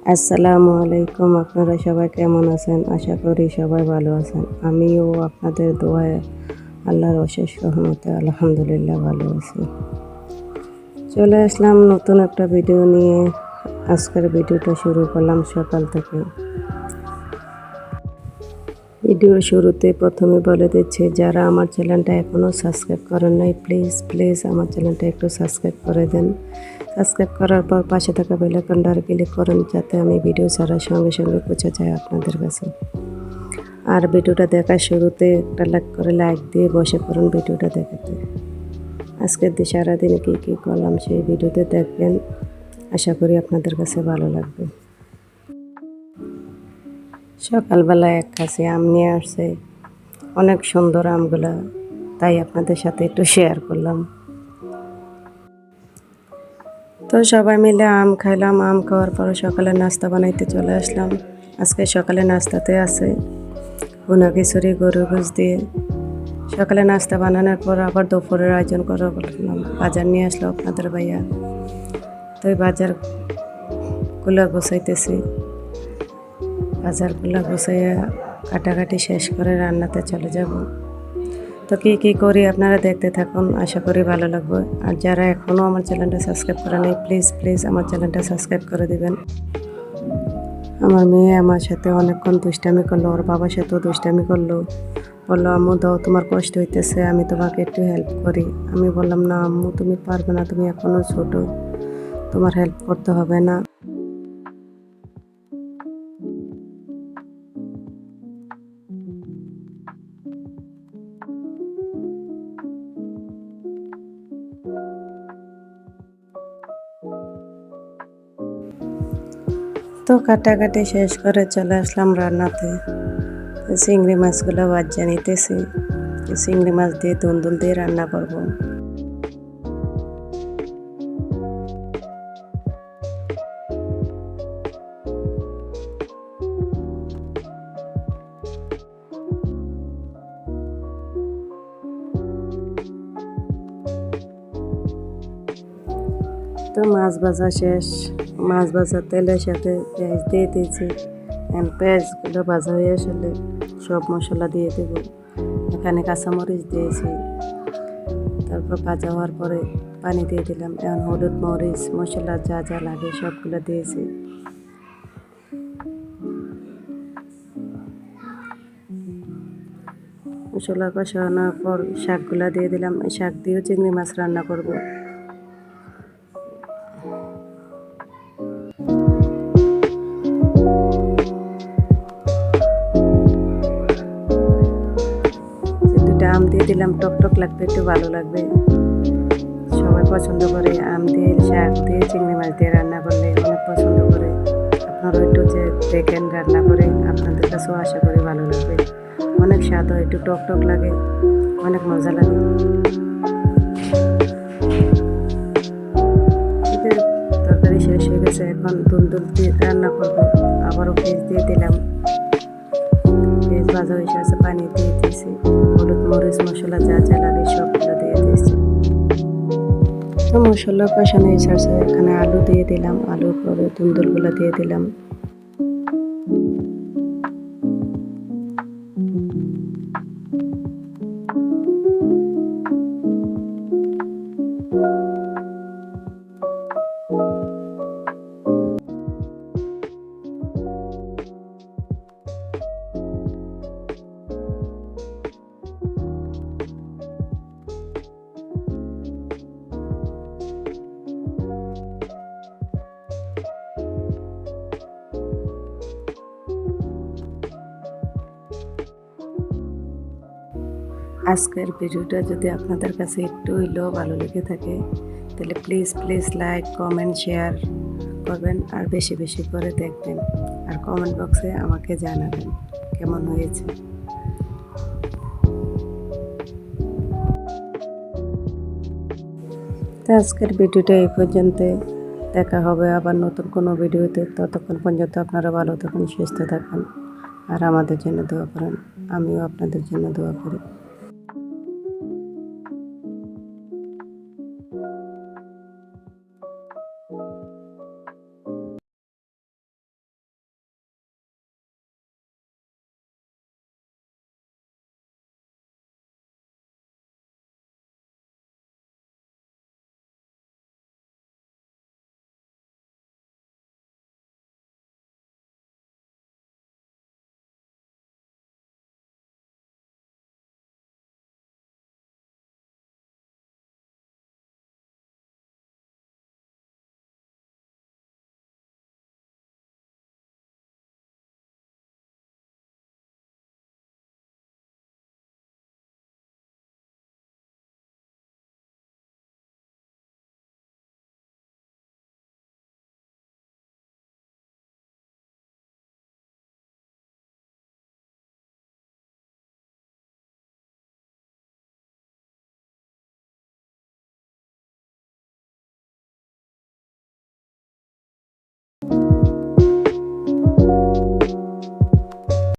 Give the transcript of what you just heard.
আসসালামু আলাইকুম। আপনারা সবাই কেমন আছেন? আশা করি সবাই ভালো আছেন। আমিও আপনাদের দোয়ায় আল্লাহর অশেষ রহমতে আলহামদুলিল্লাহ ভালো আছি। চলে আসলাম নতুন একটা ভিডিও নিয়ে। আজকের ভিডিওটা শুরু করলাম সকাল থেকে। ভিডিওর শুরুতে প্রথমে বলে দিচ্ছি, যারা আমার চ্যানেলটা এখনও সাবস্ক্রাইব করেন নাই প্লিজ আমার চ্যানেলটা একটু সাবস্ক্রাইব করে দেন। সাবস্ক্রাইব করার পর পাশে থাকা বেল আইকনটা ক্লিক করুন, যাতে আমি ভিডিও ছাড়ার সঙ্গে সঙ্গে পৌঁছে যায় আপনাদের কাছে। আর ভিডিওটা দেখার শুরুতে একটা লাইক দিয়ে বসে পড়ুন ভিডিওটা দেখাতে। আজকের সারাদিনে কী করলাম সেই ভিডিওতে দেখবেন। আশা করি আপনাদের কাছে ভালো লাগবে। সকালবেলা এক কাছে আম নিয়ে আসছে, অনেক সুন্দর আমগুলা, তাই আপনাদের সাথে একটু শেয়ার করলাম। তো সবাই মিলে আম খাইলাম। আম খাওয়ার পরে সকালে নাস্তা বানাইতে চলে আসলাম। আজকে সকালে নাস্তাতে আছে ভুনা খিচুড়ি গরুর গোশ দিয়ে। সকালে নাস্তা বানানোর পর আবার দুপুরের আয়োজন করে বললাম। বাজার নিয়ে আসলো আপনাদের ভাইয়া, তো এই বাজারগুলো গোছাইতেছি। বাজারগুলো গুছাইয়া কাটাকাটি শেষ করে রান্নাতে চলে যাব। তো কী করি আপনারা দেখতে থাকুন, আশা করি ভালো লাগবে। আর যারা এখনও আমার চ্যানেলটা সাবস্ক্রাইব করে নেই প্লিজ আমার চ্যানেলটা সাবস্ক্রাইব করে দিবেন। আমার মেয়ে আমার সাথে অনেকক্ষণ দুষ্টামি করলো, ওর বাবার সাথেও দুষ্টামি করলো। বললো, আম্মু দাও, তোমার কষ্ট হইতেছে, আমি তোমাকে একটু হেল্প করি। আমি বললাম, না আম্মু তুমি পারবে না, তুমি এখনও ছোট, তোমার হেল্প করতে হবে না। তো কাটাকাটি শেষ করে চলে আসলাম রান্নাতে। চিংড়ি মাছগুলো ভাজা নিতেছি। চিংড়ি মাছ দিয়ে দুন্দুল দিয়ে রান্না করব। তো মাছ ভাজা শেষ। মাছ ভাজা তেলের সাথে পেঁয়াজ দিয়ে দিয়েছি। পেঁয়াজগুলো ভাজা হয়ে আসলে সব মশলা দিয়ে দেব। এখানে কাঁচামরিচ দিয়েছি। তারপর ভাজা হওয়ার পরে পানি দিয়ে দিলাম। এখন হলুদ মরিচ মশলা যা যা লাগে সবগুলো দিয়েছি। মশলা কষানোর পর শাকগুলা দিয়ে দিলাম। এই শাক দিয়েও চিংড়ি মাছ রান্না করব। আম দিয়ে দিলাম, টক লাগবে, একটু ভালো লাগবে। সবাই পছন্দ করে আম দিয়ে শাক দিয়ে চিংড়ি মাছ দিয়ে রান্না করলে, অনেক পছন্দ করে। আপনারাও একটু দেখেন রান্না করে, আপনাদের কাছেও আশা করি ভালো লাগবে। অনেক স্বাদ হয়, একটু টক লাগে, অনেক মজা লাগে। তরকারি শেষ হয়ে গেছে, এখন দুন্দুল দিয়ে রান্না করবো। আবারও পেঁয়াজ দিয়ে দিলাম। পেঁয়াজ ভাজা হয়ে গেছে, পানি দিয়ে দিয়েছি। হলুদ মরিচ মশলা যা যা লাগে সবগুলো দিয়ে দিয়েছি। তো মশলা কষানো এসেছে, এখানে আলু দিয়ে দিলাম। আলুর পরে দুন্দুলগুলো দিয়ে দিলাম। আজকের ভিডিওটা যদি আপনাদের কাছে একটু হইলেও ভালো লেগে থাকে, তাহলে প্লিজ লাইক কমেন্ট শেয়ার করবেন, আর বেশি বেশি করে দেখবেন, আর কমেন্ট বক্সে আমাকে জানাবেন কেমন হয়েছে। তো আজকের ভিডিওটা এই পর্যন্ত। দেখা হবে আবার নতুন কোনো ভিডিওতে। ততক্ষণ পর্যন্ত আপনারা ভালো থাকুন, সুস্থ থাকুন, আর আমাদের জন্য দোয়া করেন। আমিও আপনাদের জন্য দোয়া করি।